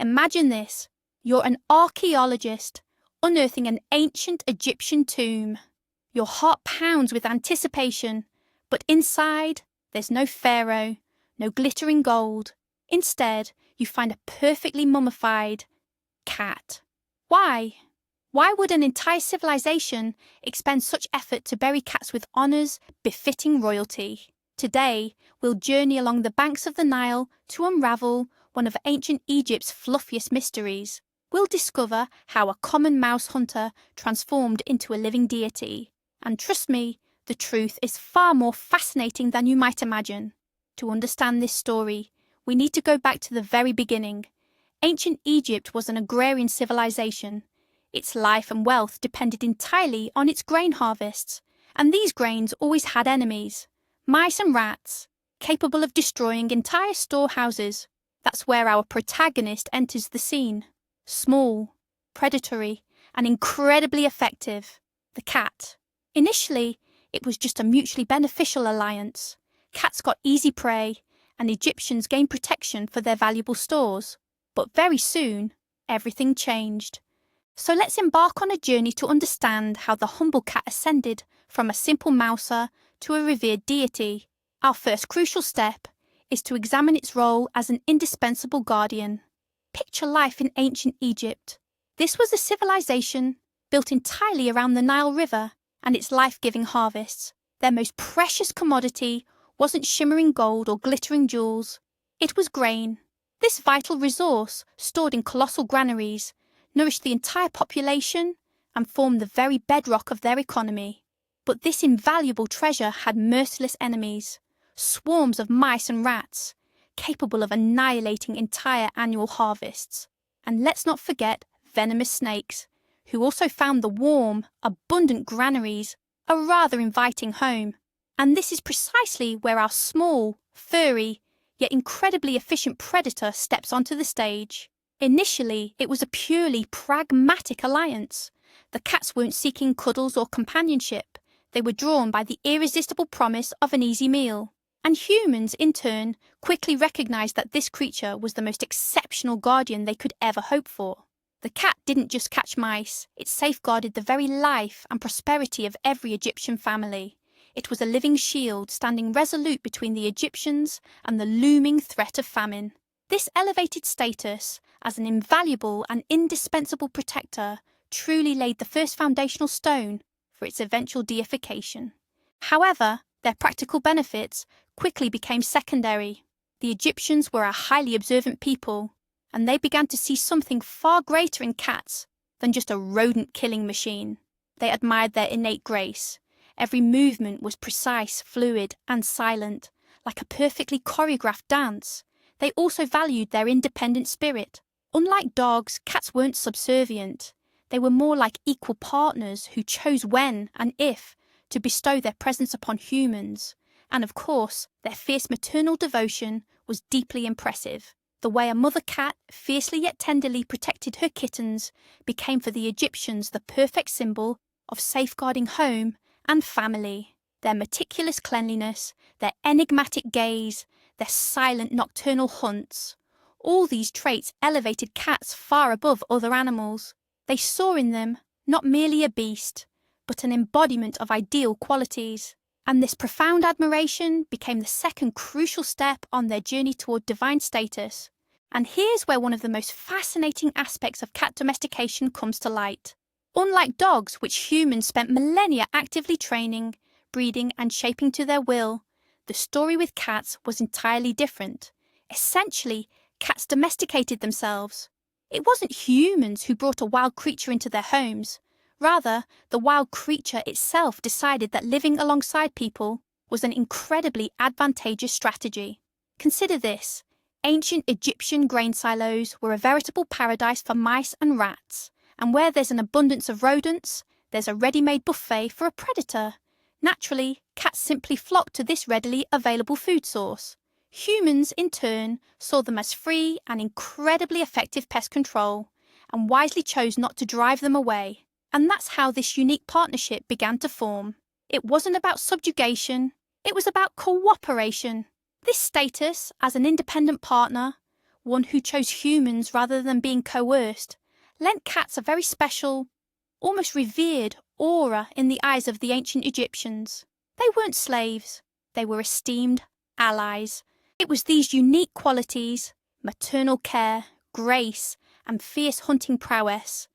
Imagine this. You're an archaeologist unearthing an ancient Egyptian tomb. Your heart pounds with anticipation, but inside, there's no pharaoh, no glittering gold. Instead, you find a perfectly mummified cat. Why? Why would an entire civilization expend such effort to bury cats with honours befitting royalty? Today, we'll journey along the banks of the Nile to unravel one of ancient Egypt's fluffiest mysteries. We'll discover how a common mouse hunter transformed into a living deity. And trust me, the truth is far more fascinating than you might imagine. To understand this story, we need to go back to the very beginning. Ancient Egypt was an agrarian civilization. Its life and wealth depended entirely on its grain harvests, and these grains always had enemies. Mice and rats, capable of destroying entire storehouses. That's where our protagonist enters the scene. Small, predatory, and incredibly effective. The cat. Initially, it was just a mutually beneficial alliance. Cats got easy prey, and Egyptians gained protection for their valuable stores. But very soon, everything changed. So let's embark on a journey to understand how the humble cat ascended from a simple mouser to a revered deity. Our first crucial step is to examine its role as an indispensable guardian. Picture life in ancient Egypt. This was a civilization built entirely around the Nile River and its life-giving harvests. Their most precious commodity wasn't shimmering gold or glittering jewels. It was grain. This vital resource, stored in colossal granaries, nourished the entire population and formed the very bedrock of their economy. But this invaluable treasure had merciless enemies, swarms of mice and rats, capable of annihilating entire annual harvests. And let's not forget venomous snakes, who also found the warm, abundant granaries a rather inviting home. And this is precisely where our small, furry, yet incredibly efficient predator steps onto the stage. Initially, it was a purely pragmatic alliance. The cats weren't seeking cuddles or companionship. They were drawn by the irresistible promise of an easy meal. And humans, in turn, quickly recognized that this creature was the most exceptional guardian they could ever hope for. The cat didn't just catch mice, it safeguarded the very life and prosperity of every Egyptian family. It was a living shield standing resolute between the Egyptians and the looming threat of famine. This elevated status, as an invaluable and indispensable protector, truly laid the first foundational stone for its eventual deification. However, their practical benefits quickly became secondary. The Egyptians were a highly observant people, and they began to see something far greater in cats than just a rodent-killing machine. They admired their innate grace. Every movement was precise, fluid, and silent, like a perfectly choreographed dance. They also valued their independent spirit. Unlike dogs, cats weren't subservient. They were more like equal partners who chose when and if to bestow their presence upon humans. And of course, their fierce maternal devotion was deeply impressive. The way a mother cat fiercely yet tenderly protected her kittens became for the Egyptians the perfect symbol of safeguarding home and family. Their meticulous cleanliness, their enigmatic gaze, their silent nocturnal hunts, all these traits elevated cats far above other animals. They saw in them not merely a beast, but an embodiment of ideal qualities. And this profound admiration became the second crucial step on their journey toward divine status. And here's where one of the most fascinating aspects of cat domestication comes to light. Unlike dogs, which humans spent millennia actively training, breeding, and shaping to their will, the story with cats was entirely different. Essentially, cats domesticated themselves. It wasn't humans who brought a wild creature into their homes. Rather, the wild creature itself decided that living alongside people was an incredibly advantageous strategy. Consider this. Ancient Egyptian grain silos were a veritable paradise for mice and rats, and where there's an abundance of rodents, there's a ready-made buffet for a predator. Naturally, cats simply flocked to this readily available food source. Humans, in turn, saw them as free and incredibly effective pest control, and wisely chose not to drive them away. And that's how this unique partnership began to form. It wasn't about subjugation, it was about cooperation. This status, as an independent partner, one who chose humans rather than being coerced, lent cats a very special, almost revered aura in the eyes of the ancient Egyptians. They weren't slaves, they were esteemed allies. It was these unique qualities, maternal care, grace, and fierce hunting prowess,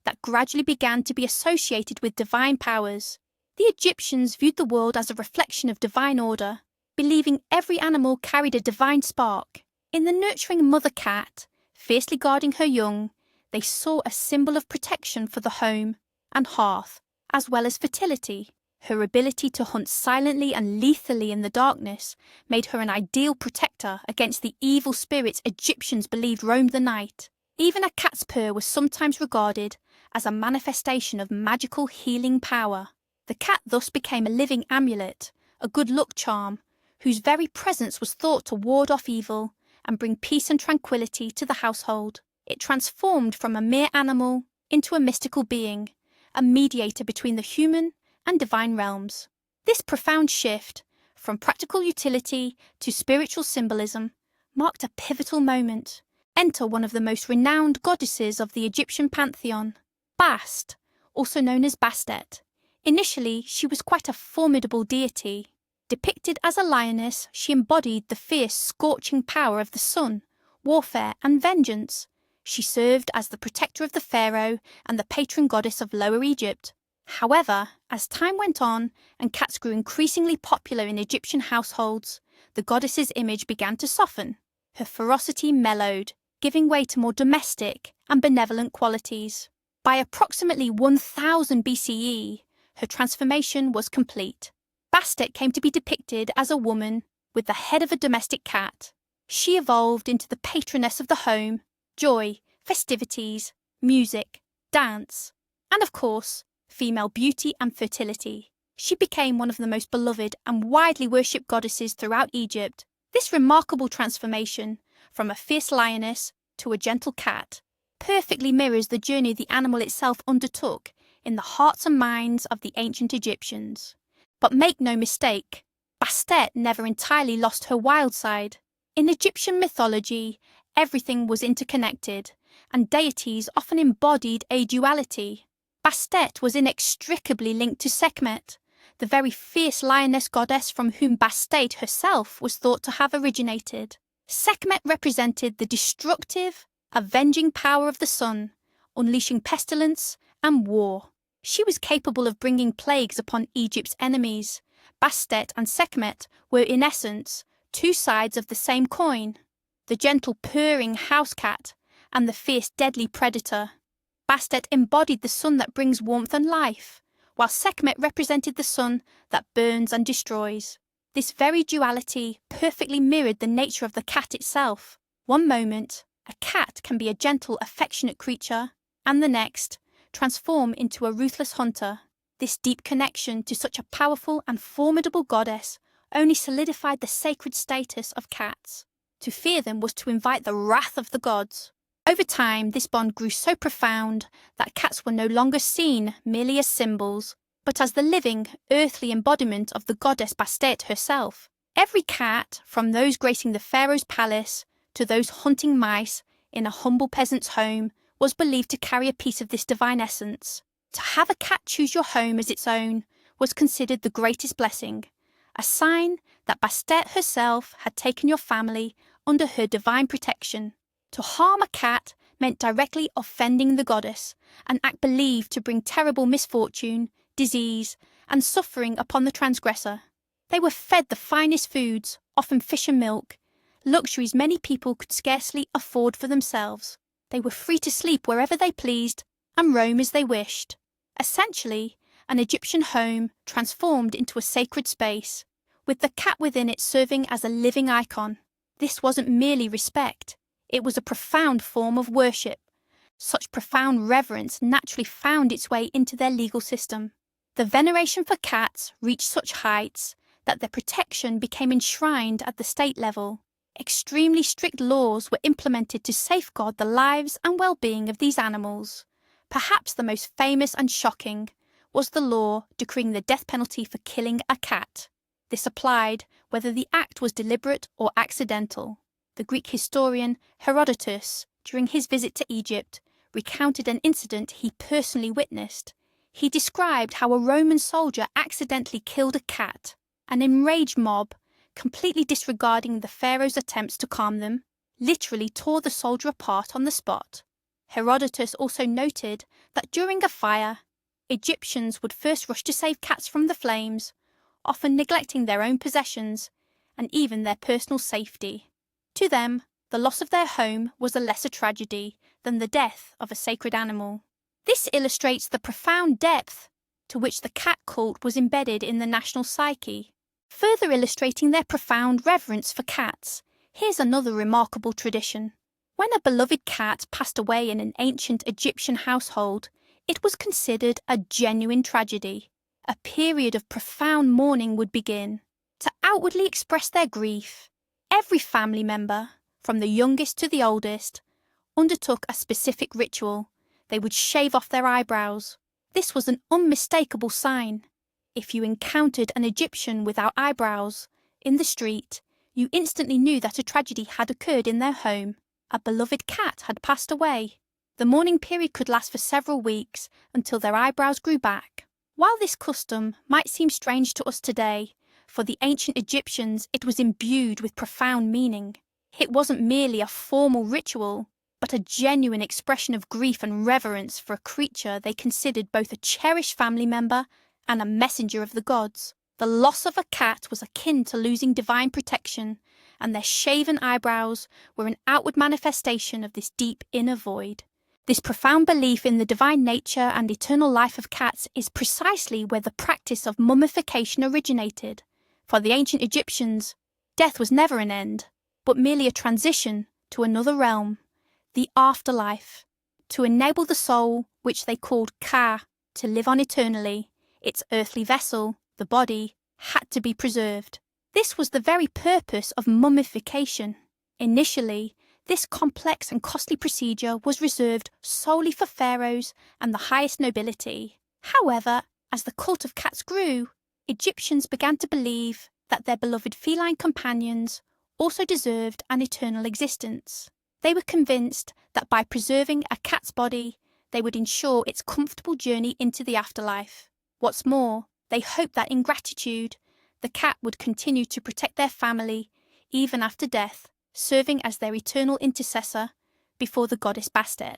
that gradually began to be associated with divine powers. The Egyptians viewed the world as a reflection of divine order, believing every animal carried a divine spark. In the nurturing mother cat, fiercely guarding her young, they saw a symbol of protection for the home and hearth, as well as fertility. Her ability to hunt silently and lethally in the darkness made her an ideal protector against the evil spirits Egyptians believed roamed the night. Even a cat's purr was sometimes regarded as a manifestation of magical healing power. The cat thus became a living amulet, a good luck charm, whose very presence was thought to ward off evil and bring peace and tranquility to the household. It transformed from a mere animal into a mystical being, a mediator between the human and divine realms. This profound shift, from practical utility to spiritual symbolism, marked a pivotal moment. Enter one of the most renowned goddesses of the Egyptian pantheon, Bast, also known as Bastet. Initially, she was quite a formidable deity. Depicted as a lioness, she embodied the fierce, scorching power of the sun, warfare, and vengeance. She served as the protector of the pharaoh and the patron goddess of Lower Egypt. However, as time went on and cats grew increasingly popular in Egyptian households, the goddess's image began to soften. Her ferocity mellowed, giving way to more domestic and benevolent qualities. By approximately 1000 BCE, her transformation was complete. Bastet came to be depicted as a woman with the head of a domestic cat. She evolved into the patroness of the home, joy, festivities, music, dance, and of course, female beauty and fertility. She became one of the most beloved and widely worshipped goddesses throughout Egypt. This remarkable transformation, from a fierce lioness to a gentle cat, perfectly mirrors the journey the animal itself undertook in the hearts and minds of the ancient Egyptians. But make no mistake, Bastet never entirely lost her wild side. In Egyptian mythology, everything was interconnected, and deities often embodied a duality. Bastet was inextricably linked to Sekhmet, the very fierce lioness goddess from whom Bastet herself was thought to have originated. Sekhmet represented the destructive, avenging power of the sun, unleashing pestilence and war. She was capable of bringing plagues upon Egypt's enemies. Bastet and Sekhmet were in essence two sides of the same coin, the gentle purring house cat and the fierce deadly predator. Bastet embodied the sun that brings warmth and life, while Sekhmet represented the sun that burns and destroys. This very duality perfectly mirrored the nature of the cat itself. One moment, a cat can be a gentle, affectionate creature, and the next, transform into a ruthless hunter. This deep connection to such a powerful and formidable goddess only solidified the sacred status of cats. To fear them was to invite the wrath of the gods. Over time, this bond grew so profound that cats were no longer seen merely as symbols, but as the living, earthly embodiment of the goddess Bastet herself. Every cat, from those gracing the pharaoh's palace to those hunting mice in a humble peasant's home, was believed to carry a piece of this divine essence. To have a cat choose your home as its own was considered the greatest blessing, a sign that Bastet herself had taken your family under her divine protection. To harm a cat meant directly offending the goddess, an act believed to bring terrible misfortune, disease, and suffering upon the transgressor. They were fed the finest foods, often fish and milk, luxuries many people could scarcely afford for themselves. They were free to sleep wherever they pleased and roam as they wished. Essentially, an Egyptian home transformed into a sacred space, with the cat within it serving as a living icon. This wasn't merely respect, it was a profound form of worship. Such profound reverence naturally found its way into their legal system. The veneration for cats reached such heights that their protection became enshrined at the state level. Extremely strict laws were implemented to safeguard the lives and well-being of these animals. Perhaps the most famous and shocking was the law decreeing the death penalty for killing a cat. This applied whether the act was deliberate or accidental. The Greek historian Herodotus, during his visit to Egypt, recounted an incident he personally witnessed. He described how a Roman soldier accidentally killed a cat. An enraged mob, completely disregarding the pharaoh's attempts to calm them, literally tore the soldier apart on the spot. Herodotus also noted that during a fire, Egyptians would first rush to save cats from the flames, often neglecting their own possessions and even their personal safety. To them, the loss of their home was a lesser tragedy than the death of a sacred animal. This illustrates the profound depth to which the cat cult was embedded in the national psyche. Further illustrating their profound reverence for cats, here's another remarkable tradition. When a beloved cat passed away in an ancient Egyptian household, it was considered a genuine tragedy. A period of profound mourning would begin. To outwardly express their grief, every family member, from the youngest to the oldest, undertook a specific ritual. They would shave off their eyebrows. This was an unmistakable sign. If you encountered an Egyptian without eyebrows in the street, you instantly knew that a tragedy had occurred in their home. A beloved cat had passed away. The mourning period could last for several weeks until their eyebrows grew back. While this custom might seem strange to us today, for the ancient Egyptians it was imbued with profound meaning. It wasn't merely a formal ritual, but a genuine expression of grief and reverence for a creature they considered both a cherished family member and a messenger of the gods. The loss of a cat was akin to losing divine protection, and their shaven eyebrows were an outward manifestation of this deep inner void. This profound belief in the divine nature and eternal life of cats is precisely where the practice of mummification originated. For the ancient Egyptians, death was never an end, but merely a transition to another realm, the afterlife. To enable the soul, which they called Ka, to live on eternally, its earthly vessel, the body, had to be preserved. This was the very purpose of mummification. Initially, this complex and costly procedure was reserved solely for pharaohs and the highest nobility. However, as the cult of cats grew, Egyptians began to believe that their beloved feline companions also deserved an eternal existence. They were convinced that by preserving a cat's body, they would ensure its comfortable journey into the afterlife. What's more, they hoped that in gratitude, the cat would continue to protect their family even after death, serving as their eternal intercessor before the goddess Bastet.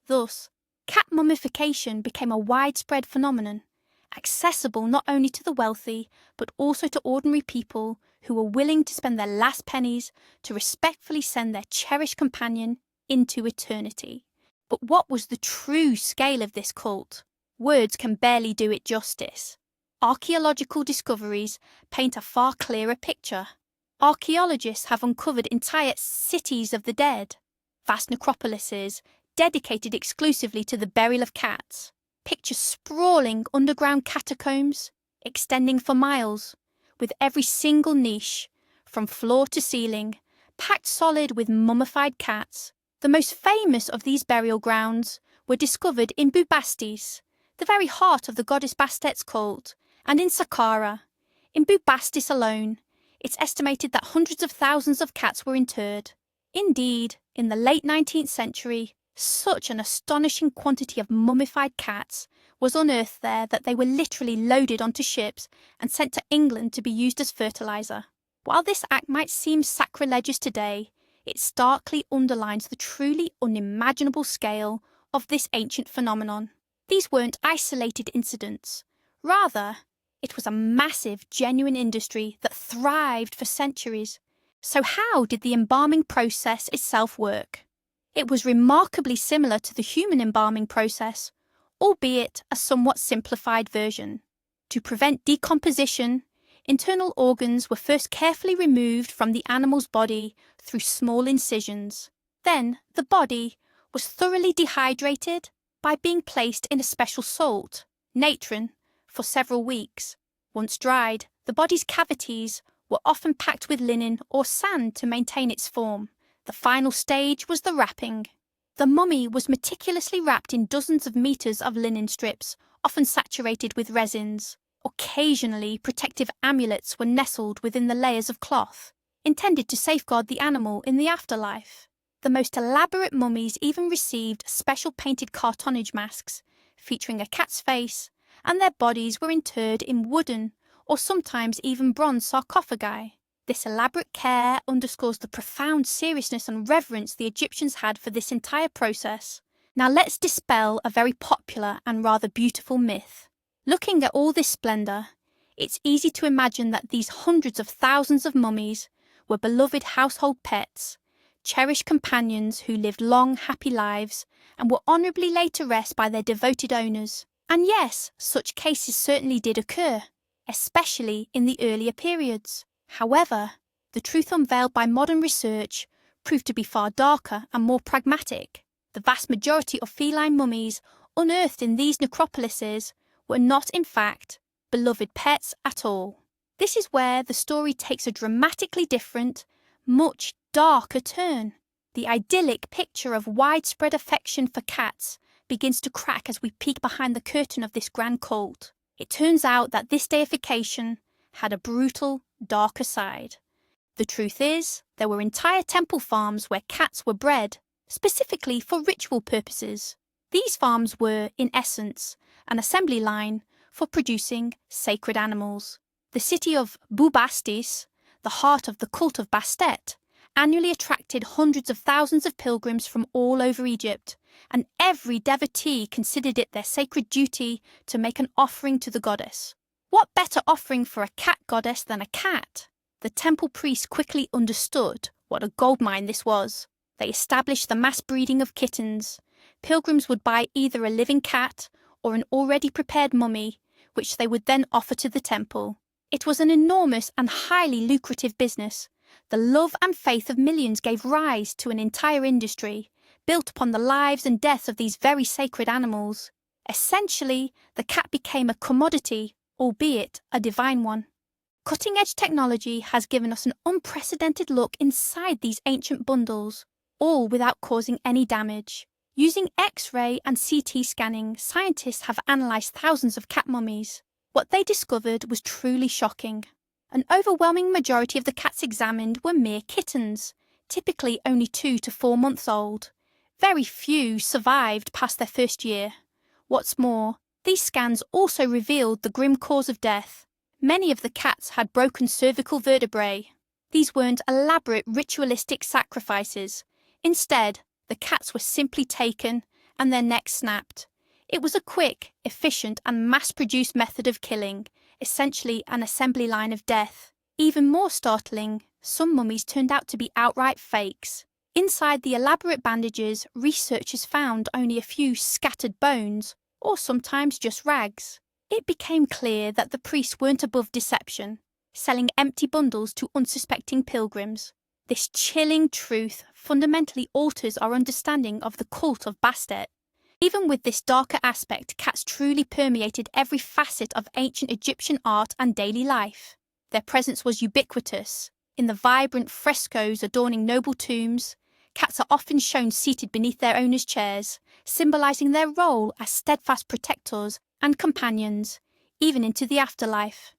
Thus, cat mummification became a widespread phenomenon, accessible not only to the wealthy, but also to ordinary people who were willing to spend their last pennies to respectfully send their cherished companion into eternity. But what was the true scale of this cult? Words can barely do it justice. Archaeological discoveries paint a far clearer picture. Archaeologists have uncovered entire cities of the dead, vast necropolises dedicated exclusively to the burial of cats. Picture sprawling underground catacombs extending for miles, with every single niche, from floor to ceiling, packed solid with mummified cats. The most famous of these burial grounds were discovered in Bubastis, the very heart of the goddess Bastet's cult, and in Saqqara. In Bubastis alone, it's estimated that hundreds of thousands of cats were interred. Indeed, in the late 19th century, such an astonishing quantity of mummified cats was unearthed there that they were literally loaded onto ships and sent to England to be used as fertilizer. While this act might seem sacrilegious today, it starkly underlines the truly unimaginable scale of this ancient phenomenon. These weren't isolated incidents. Rather, it was a massive, genuine industry that thrived for centuries. So how did the embalming process itself work? It was remarkably similar to the human embalming process, albeit a somewhat simplified version. To prevent decomposition, internal organs were first carefully removed from the animal's body through small incisions. Then, the body was thoroughly dehydrated by being placed in a special salt, natron, for several weeks. Once dried, the body's cavities were often packed with linen or sand to maintain its form. The final stage was the wrapping. The mummy was meticulously wrapped in dozens of meters of linen strips, often saturated with resins. Occasionally, protective amulets were nestled within the layers of cloth. intended to safeguard the animal in the afterlife. The most elaborate mummies even received special painted cartonnage masks featuring a cat's face, and their bodies were interred in wooden or sometimes even bronze sarcophagi. This elaborate care underscores the profound seriousness and reverence the Egyptians had for this entire process. Now let's dispel a very popular and rather beautiful myth. Looking at all this splendour, it's easy to imagine that these hundreds of thousands of mummies were beloved household pets, cherished companions who lived long, happy lives and were honourably laid to rest by their devoted owners. And yes, such cases certainly did occur, especially in the earlier periods. However, the truth unveiled by modern research proved to be far darker and more pragmatic. The vast majority of feline mummies unearthed in these necropolises were not, in fact, beloved pets at all. This is where the story takes a dramatically different, much darker turn. The idyllic picture of widespread affection for cats begins to crack as we peek behind the curtain of this grand cult. It turns out that this deification had a brutal, darker side. The truth is, there were entire temple farms where cats were bred, specifically for ritual purposes. These farms were, in essence, an assembly line for producing sacred animals. The city of Bubastis, the heart of the cult of Bastet, annually attracted hundreds of thousands of pilgrims from all over Egypt, and every devotee considered it their sacred duty to make an offering to the goddess. What better offering for a cat goddess than a cat? The temple priests quickly understood what a goldmine this was. They established the mass breeding of kittens. Pilgrims would buy either a living cat or an already prepared mummy, which they would then offer to the temple. It was an enormous and highly lucrative business. The love and faith of millions gave rise to an entire industry, built upon the lives and deaths of these very sacred animals. Essentially, the cat became a commodity, albeit a divine one. Cutting-edge technology has given us an unprecedented look inside these ancient bundles, all without causing any damage. Using X-ray and CT scanning, scientists have analysed thousands of cat mummies. What they discovered was truly shocking. An overwhelming majority of the cats examined were mere kittens, typically only 2 to 4 months old. Very few survived past their first year. What's more, these scans also revealed the grim cause of death. Many of the cats had broken cervical vertebrae. These weren't elaborate ritualistic sacrifices. Instead, the cats were simply taken and their necks snapped. It was a quick, efficient and mass-produced method of killing, essentially an assembly line of death. Even more startling, some mummies turned out to be outright fakes. Inside the elaborate bandages, researchers found only a few scattered bones, or sometimes just rags. It became clear that the priests weren't above deception, selling empty bundles to unsuspecting pilgrims. This chilling truth fundamentally alters our understanding of the cult of Bastet. Even with this darker aspect, cats truly permeated every facet of ancient Egyptian art and daily life. Their presence was ubiquitous. In the vibrant frescoes adorning noble tombs, cats are often shown seated beneath their owners' chairs, symbolising their role as steadfast protectors and companions, even into the afterlife.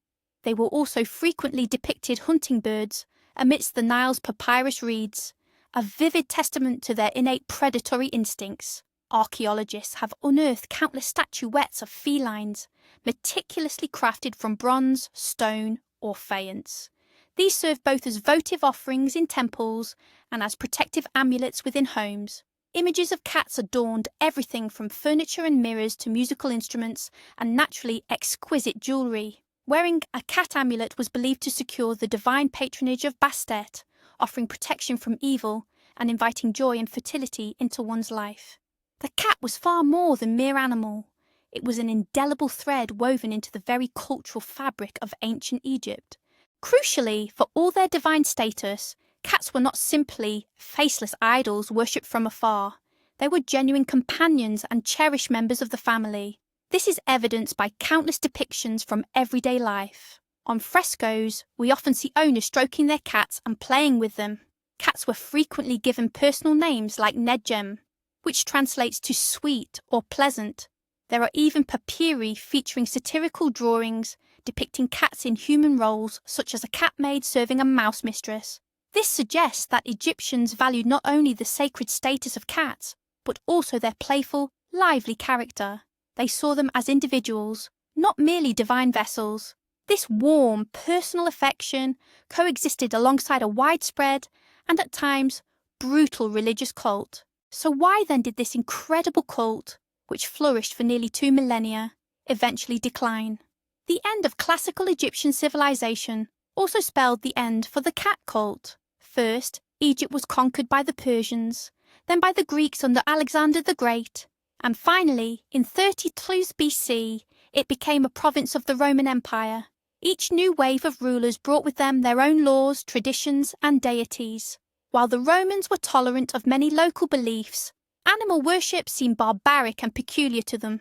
They were also frequently depicted hunting birds amidst the Nile's papyrus reeds, a vivid testament to their innate predatory instincts. Archaeologists have unearthed countless statuettes of felines, meticulously crafted from bronze, stone, or faience. These serve both as votive offerings in temples and as protective amulets within homes. Images of cats adorned everything from furniture and mirrors to musical instruments and naturally exquisite jewellery. Wearing a cat amulet was believed to secure the divine patronage of Bastet, offering protection from evil and inviting joy and fertility into one's life. The cat was far more than mere animal. It was an indelible thread woven into the very cultural fabric of ancient Egypt. Crucially, for all their divine status, cats were not simply faceless idols worshipped from afar. They were genuine companions and cherished members of the family. This is evidenced by countless depictions from everyday life. On frescoes, we often see owners stroking their cats and playing with them. Cats were frequently given personal names like Nedjem, which translates to sweet or pleasant. There are even papyri featuring satirical drawings depicting cats in human roles, such as a cat maid serving a mouse mistress. This suggests that Egyptians valued not only the sacred status of cats, but also their playful, lively character. They saw them as individuals, not merely divine vessels. This warm, personal affection coexisted alongside a widespread and at times brutal religious cult. So why then did this incredible cult, which flourished for nearly 2 millennia, eventually decline? The end of classical Egyptian civilization also spelled the end for the cat cult. First, Egypt was conquered by the Persians, then by the Greeks under Alexander the Great, and finally, in 32 BC, it became a province of the Roman Empire. Each new wave of rulers brought with them their own laws, traditions, and deities. While the Romans were tolerant of many local beliefs, animal worship seemed barbaric and peculiar to them.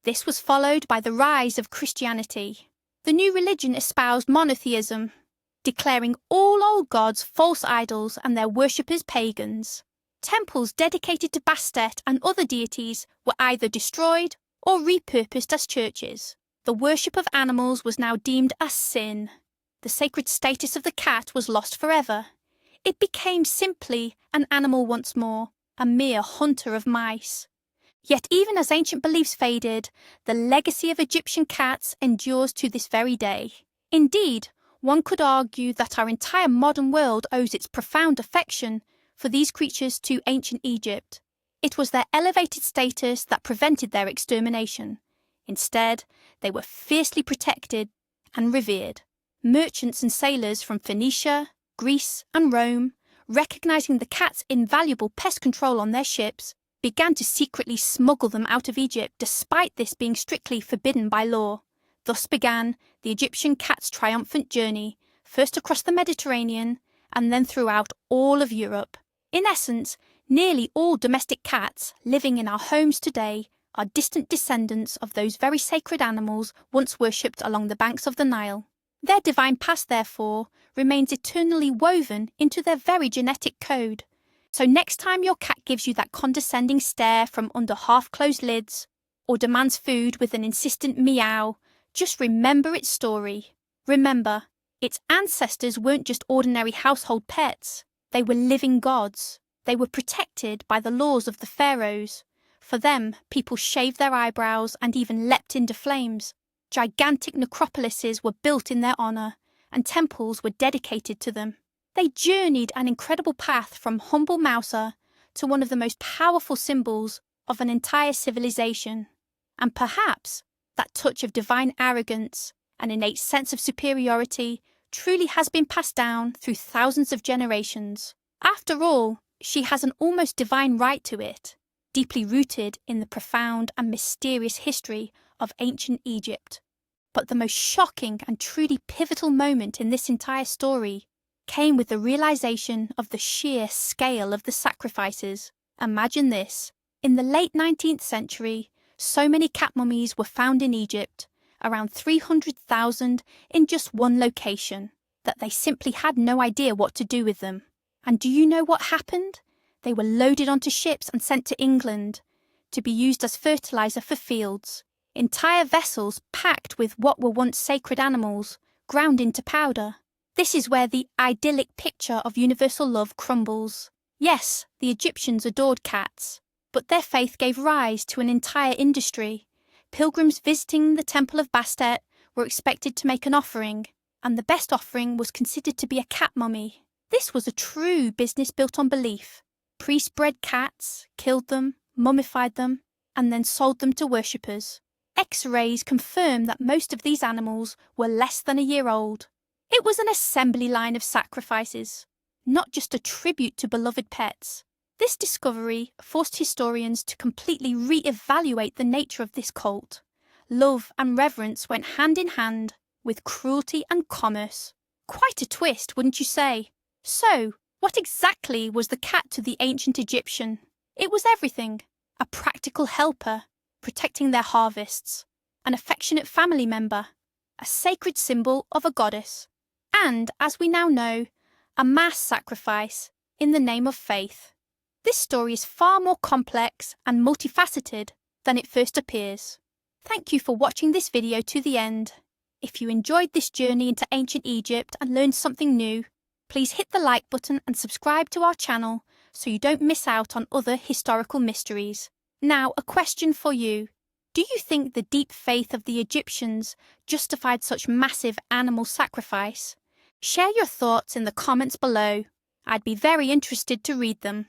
This was followed by the rise of Christianity. The new religion espoused monotheism, declaring all old gods false idols and their worshippers pagans. Temples dedicated to Bastet and other deities were either destroyed or repurposed as churches. The worship of animals was now deemed a sin. The sacred status of the cat was lost forever. It became simply an animal once more, a mere hunter of mice. Yet even as ancient beliefs faded, the legacy of Egyptian cats endures to this very day. Indeed, one could argue that our entire modern world owes its profound affection for these creatures to ancient Egypt. It was their elevated status that prevented their extermination. Instead, they were fiercely protected and revered. Merchants and sailors from Phoenicia, Greece, and Rome, recognizing the cat's invaluable pest control on their ships, began to secretly smuggle them out of Egypt despite this being strictly forbidden by law. Thus began the Egyptian cat's triumphant journey, first across the Mediterranean and then throughout all of Europe. In essence, nearly all domestic cats living in our homes today are distant descendants of those very sacred animals once worshipped along the banks of the Nile. Their divine past, therefore, remains eternally woven into their very genetic code. So next time your cat gives you that condescending stare from under half-closed lids, or demands food with an insistent meow, just remember its story. Remember, its ancestors weren't just ordinary household pets. They were living gods. They were protected by the laws of the pharaohs. For them, people shaved their eyebrows and even leapt into flames. Gigantic necropolises were built in their honour, and temples were dedicated to them. They journeyed an incredible path from humble mouser to one of the most powerful symbols of an entire civilization. And perhaps that touch of divine arrogance, an innate sense of superiority, truly has been passed down through thousands of generations. After all, she has an almost divine right to it, deeply rooted in the profound and mysterious history of ancient Egypt. But the most shocking and truly pivotal moment in this entire story came with the realization of the sheer scale of the sacrifices. Imagine this. In the late 19th century, so many cat mummies were found in Egypt, around 300,000 in just one location, that they simply had no idea what to do with them. And do you know what happened? They were loaded onto ships and sent to England to be used as fertilizer for fields. Entire vessels packed with what were once sacred animals, ground into powder. This is where the idyllic picture of universal love crumbles. Yes, the Egyptians adored cats, but their faith gave rise to an entire industry. Pilgrims visiting the temple of Bastet were expected to make an offering, and the best offering was considered to be a cat mummy. This was a true business built on belief. Priests bred cats, killed them, mummified them, and then sold them to worshippers. X-rays confirm that most of these animals were less than a year old. It was an assembly line of sacrifices, not just a tribute to beloved pets. This discovery forced historians to completely re-evaluate the nature of this cult. Love and reverence went hand in hand with cruelty and commerce. Quite a twist, wouldn't you say? So, what exactly was the cat to the ancient Egyptian? It was everything. A practical helper, protecting their harvests, an affectionate family member, a sacred symbol of a goddess, and, as we now know, a mass sacrifice in the name of faith. This story is far more complex and multifaceted than it first appears. Thank you for watching this video to the end. If you enjoyed this journey into ancient Egypt and learned something new, Please hit the like button and subscribe to our channel so you don't miss out on other historical mysteries. Now, a question for you. Do you think the deep faith of the Egyptians justified such massive animal sacrifice? Share your thoughts in the comments below. I'd be very interested to read them.